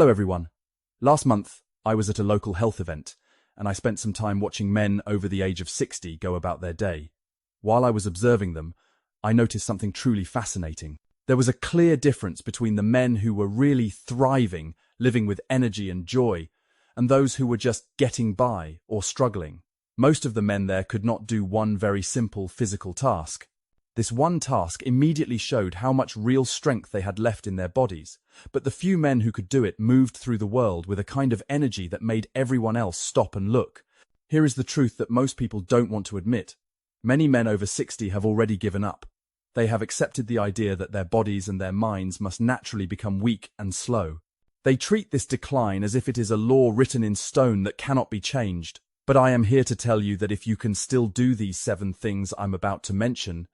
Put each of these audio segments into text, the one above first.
Hello everyone. Last month, I was at a local health event, and I spent some time watching men over the age of 60 go about their day. While I was observing them, I noticed something truly fascinating. There was a clear difference between the men who were really thriving, living with energy and joy, and those who were just getting by or struggling. Most of the men there could not do one very simple physical task. This one task immediately showed how much real strength they had left in their bodies, but the few men who could do it moved through the world with a kind of energy that made everyone else stop and look. Here is the truth that most people don't want to admit. Many men over 60 have already given up. They have accepted the idea that their bodies and their minds must naturally become weak and slow. They treat this decline as if it is a law written in stone that cannot be changed. But I am here to tell you that if you can still do these 7 things I'm about to mention,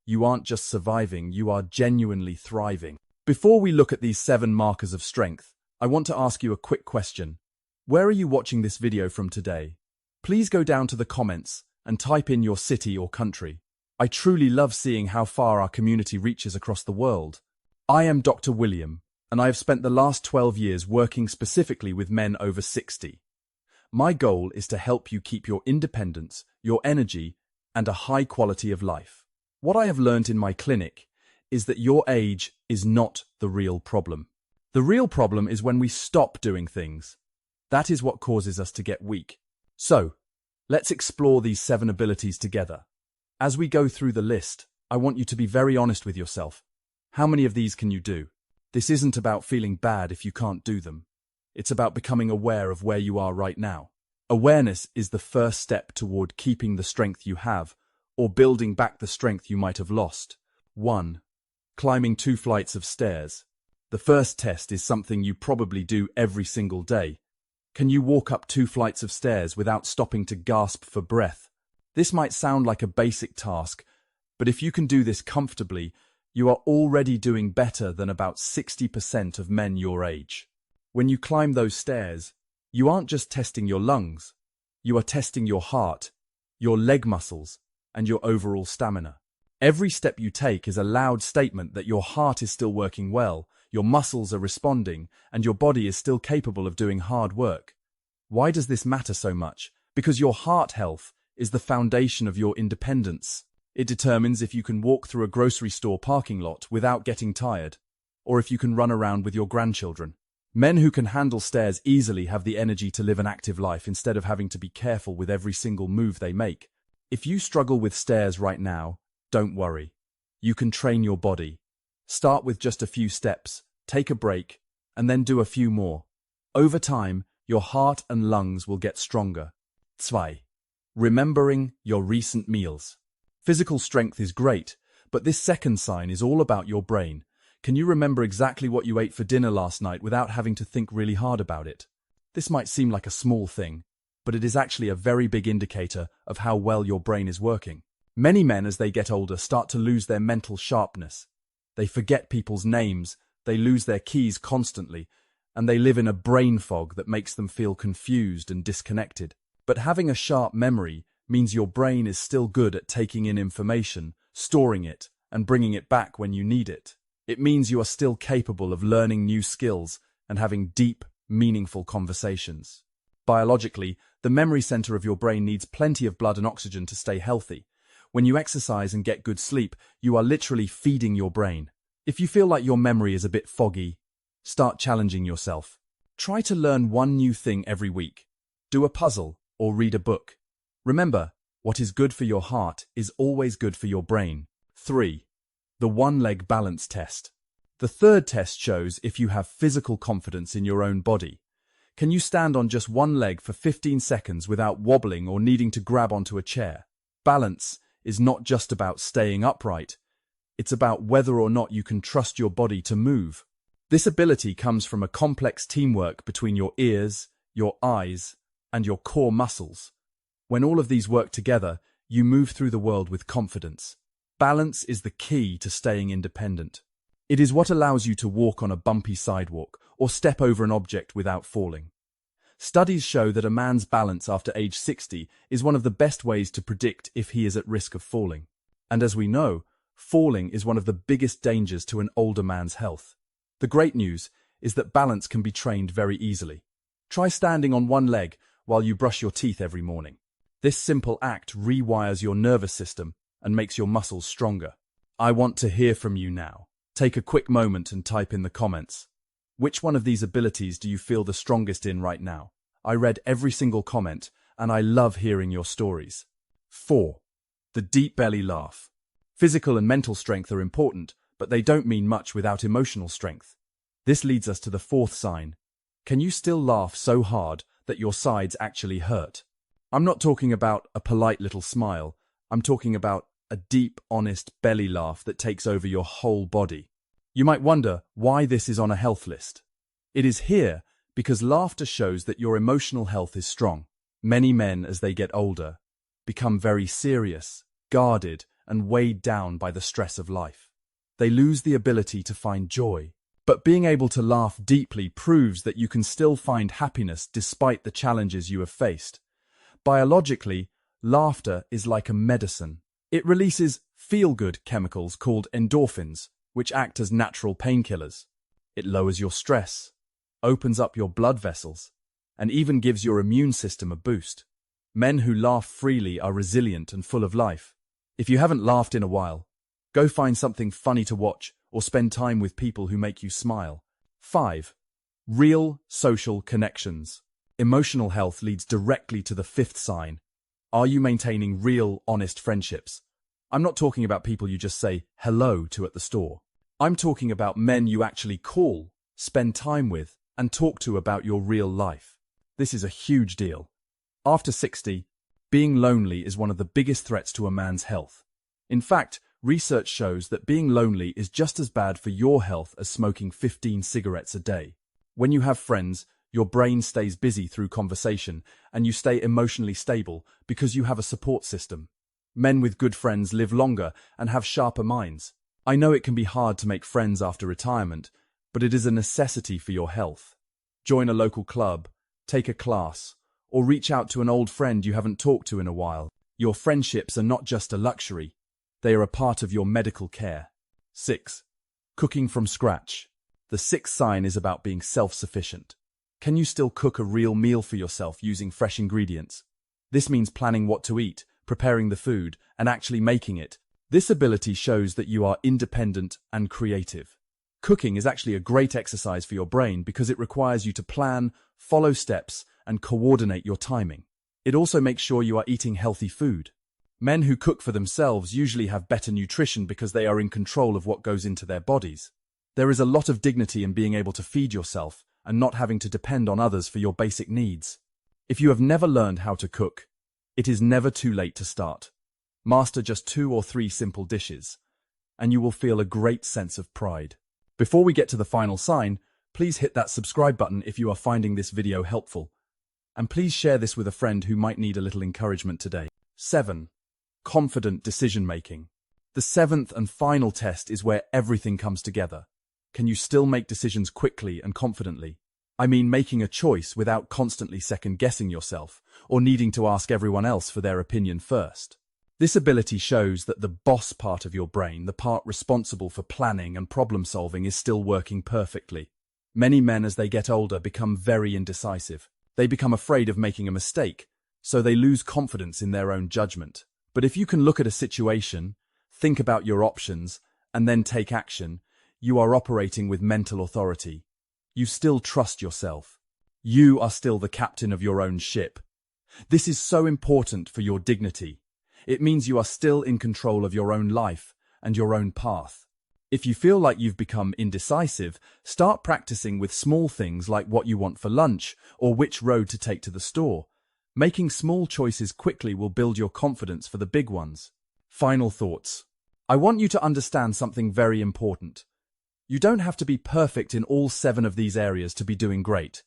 you aren't just surviving, you are genuinely thriving. Before we look at these 7 markers of strength, I want to ask you a quick question. Where are you watching this video from today? Please go down to the comments and type in your city or country. I truly love seeing how far our community reaches across the world. I am Dr. William, and I have spent the last 12 years working specifically with men over 60. My goal is to help you keep your independence, your energy, and a high quality of life. What I have learned in my clinic is that your age is not the real problem. The real problem is when we stop doing things. That is what causes us to get weak. So, let's explore these 7 abilities together. As we go through the list, I want you to be very honest with yourself. How many of these can you do? This isn't about feeling bad if you can't do them. It's about becoming aware of where you are right now. Awareness is the first step toward keeping the strength you have, or building back the strength you might have lost. 1. Climbing 2 flights of stairs. The first test is something you probably do every single day. Can you walk up 2 flights of stairs without stopping to gasp for breath? This might sound like a basic task, but if you can do this comfortably, you are already doing better than about 60% of men your age. When you climb those stairs, you aren't just testing your lungs. You are testing your heart, your leg muscles, and your overall stamina. Every step you take is a loud statement that your heart is still working well, your muscles are responding, and your body is still capable of doing hard work. Why does this matter so much? Because your heart health is the foundation of your independence. It determines if you can walk through a grocery store parking lot without getting tired, or if you can run around with your grandchildren. Men who can handle stairs easily have the energy to live an active life instead of having to be careful with every single move they make. If you struggle with stairs right now, don't worry. You can train your body. Start with just a few steps, take a break, and then do a few more. Over time, your heart and lungs will get stronger. 2. Remembering your recent meals. Physical strength is great, but this second sign is all about your brain. Can you remember exactly what you ate for dinner last night without having to think really hard about it? This might seem like a small thing, but it is actually a very big indicator of how well your brain is working. Many men, as they get older, start to lose their mental sharpness. They forget people's names, they lose their keys constantly, and they live in a brain fog that makes them feel confused and disconnected. But having a sharp memory means your brain is still good at taking in information, storing it, and bringing it back when you need it. It means you are still capable of learning new skills and having deep, meaningful conversations. Biologically, the memory center of your brain needs plenty of blood and oxygen to stay healthy. When you exercise and get good sleep, you are literally feeding your brain. If you feel like your memory is a bit foggy, start challenging yourself. Try to learn one new thing every week. Do a puzzle or read a book. Remember, what is good for your heart is always good for your brain. 3. The one-leg balance test. The third test shows if you have physical confidence in your own body. Can you stand on just one leg for 15 seconds without wobbling or needing to grab onto a chair? Balance is not just about staying upright. It's about whether or not you can trust your body to move. This ability comes from a complex teamwork between your ears, your eyes, and your core muscles. When all of these work together, you move through the world with confidence. Balance is the key to staying independent. It is what allows you to walk on a bumpy sidewalk or step over an object without falling. Studies show that a man's balance after age 60 is one of the best ways to predict if he is at risk of falling. And as we know, falling is one of the biggest dangers to an older man's health. The great news is that balance can be trained very easily. Try standing on one leg while you brush your teeth every morning. This simple act rewires your nervous system and makes your muscles stronger. I want to hear from you now. Take a quick moment and type in the comments. Which one of these abilities do you feel the strongest in right now? I read every single comment, and I love hearing your stories. 4. The deep belly laugh. Physical and mental strength are important, but they don't mean much without emotional strength. This leads us to the 4th sign. Can you still laugh so hard that your sides actually hurt? I'm not talking about a polite little smile. I'm talking about a deep, honest belly laugh that takes over your whole body. You might wonder why this is on a health list. It is here because laughter shows that your emotional health is strong. Many men, as they get older, become very serious, guarded, and weighed down by the stress of life. They lose the ability to find joy. But being able to laugh deeply proves that you can still find happiness despite the challenges you have faced. Biologically, laughter is like a medicine. It releases feel-good chemicals called endorphins, which act as natural painkillers. It lowers your stress, opens up your blood vessels, and even gives your immune system a boost. Men who laugh freely are resilient and full of life. If you haven't laughed in a while, go find something funny to watch or spend time with people who make you smile. 5. Real social connections. Emotional health leads directly to the 5th sign. Are you maintaining real, honest friendships? I'm not talking about people you just say hello to at the store. I'm talking about men you actually call, spend time with, and talk to about your real life. This is a huge deal. After 60, being lonely is one of the biggest threats to a man's health. In fact, research shows that being lonely is just as bad for your health as smoking 15 cigarettes a day. When you have friends, your brain stays busy through conversation, and you stay emotionally stable because you have a support system. Men with good friends live longer and have sharper minds. I know it can be hard to make friends after retirement, but it is a necessity for your health. Join a local club, take a class, or reach out to an old friend you haven't talked to in a while. Your friendships are not just a luxury. They are a part of your medical care. 6. Cooking from scratch. The 6th sign is about being self-sufficient. Can you still cook a real meal for yourself using fresh ingredients? This means planning what to eat, preparing the food, and actually making it. This ability shows that you are independent and creative. Cooking is actually a great exercise for your brain because it requires you to plan, follow steps, and coordinate your timing. It also makes sure you are eating healthy food. Men who cook for themselves usually have better nutrition because they are in control of what goes into their bodies. There is a lot of dignity in being able to feed yourself and not having to depend on others for your basic needs. If you have never learned how to cook, it is never too late to start. Master just 2 or 3 simple dishes, and you will feel a great sense of pride. Before we get to the final sign, please hit that subscribe button if you are finding this video helpful. And please share this with a friend who might need a little encouragement today. 7. Confident decision-making. The 7th and final test is where everything comes together. Can you still make decisions quickly and confidently? I mean making a choice without constantly second-guessing yourself or needing to ask everyone else for their opinion first. This ability shows that the boss part of your brain, the part responsible for planning and problem-solving, is still working perfectly. Many men, as they get older, become very indecisive. They become afraid of making a mistake, so they lose confidence in their own judgment. But if you can look at a situation, think about your options, and then take action, you are operating with mental authority. You still trust yourself. You are still the captain of your own ship. This is so important for your dignity. It means you are still in control of your own life and your own path. If you feel like you've become indecisive, start practicing with small things like what you want for lunch or which road to take to the store. Making small choices quickly will build your confidence for the big ones. Final thoughts. I want you to understand something very important. You don't have to be perfect in all 7 of these areas to be doing great.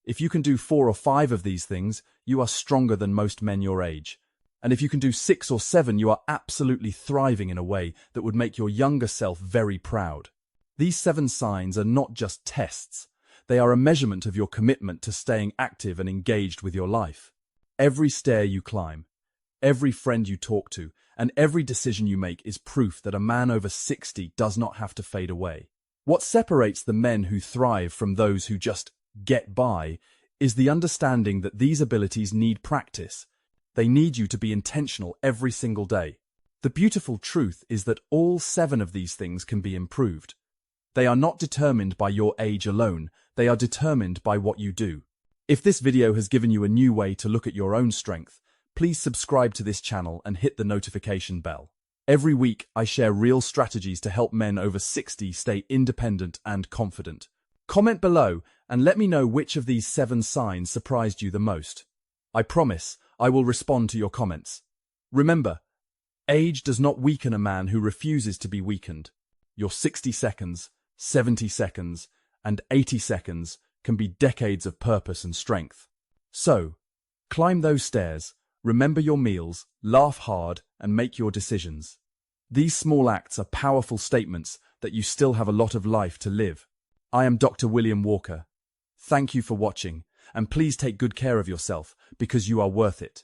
If you can do 4 or 5 of these things, you are stronger than most men your age. And if you can do 6 or 7, you are absolutely thriving in a way that would make your younger self very proud. These 7 signs are not just tests. They are a measurement of your commitment to staying active and engaged with your life. Every stair you climb, every friend you talk to, and every decision you make is proof that a man over 60 does not have to fade away. What separates the men who thrive from those who just get by is the understanding that these abilities need practice. They need you to be intentional every single day. The beautiful truth is that all 7 of these things can be improved. They are not determined by your age alone, they are determined by what you do. If this video has given you a new way to look at your own strength, please subscribe to this channel and hit the notification bell. Every week, I share real strategies to help men over 60 stay independent and confident. Comment below and let me know which of these 7 signs surprised you the most. I promise I will respond to your comments. Remember, age does not weaken a man who refuses to be weakened. Your 60 seconds, 70 seconds, and 80 seconds can be decades of purpose and strength. So, climb those stairs, remember your meals, laugh hard, and make your decisions. These small acts are powerful statements that you still have a lot of life to live. I am Dr. William Walker. Thank you for watching, and please take good care of yourself because you are worth it.